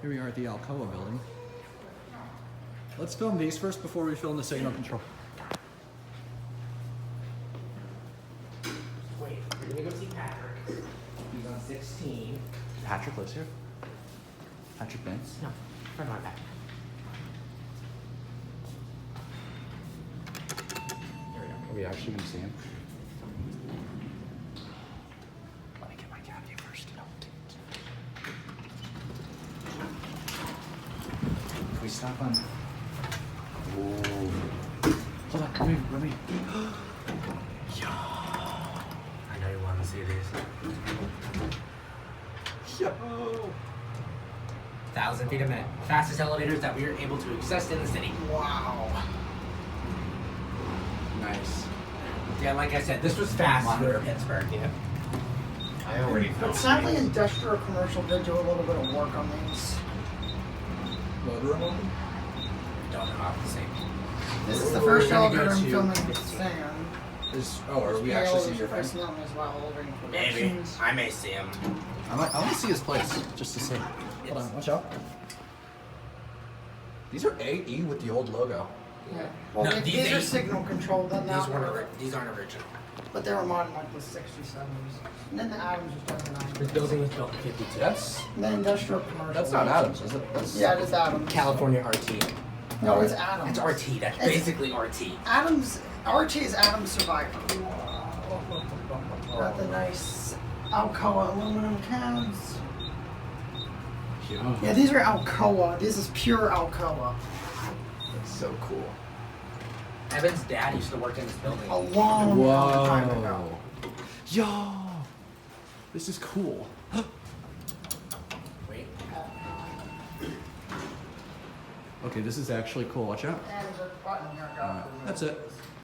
Here we are at the Alcoa building. Let's film these first before we film the signal control. Wait, we're gonna go see Patrick. He's on 16. Patrick lives here? Patrick Vince? No, friend of mine, Patrick. There we go. Are we actually gonna see him? Let me get my cavity first. No. Can we stop on? Whoa. Hold on, let me. Yo. I know you want to see these. Yo. 1,000 feet a minute. Fastest elevators that we are able to access in the city. Wow. Nice. Yeah, like I said, this was fast for Pittsburgh. Yeah. I already felt But sadly, industrial commercial did do a little bit of work on these. Motor removal? Don't know how to say. This is the We're first gonna elevator go I'm to filming 15. with Sam. Are we actually seeing your friend? friend? As well, elevator Maybe. productions. I may see him. I want to see his place, just to see. Hold on, watch out. These are AE with the old logo. Yeah. Well, No, these these are ain't- signal controlled, then These aren't original. but they were modern like the 60s, 70s. And then the Adams was done in the 90s. This building was built in 52. That's And then industrial commercial. not Adams, is it? That's, Yeah, it is Adams. California RT. No, it's Adams. It's RT. That's It's- basically RT. Adams, RT is Adams Survivor. Got the nice Alcoa aluminum cans. Yeah, these are Alcoa. This is pure Alcoa. That's so cool. Evan's dad used to work in this building. A long time ago. Whoa. Yo. This is cool. Wait. Okay, this is actually cool. Watch out. And there's a button here. That's it.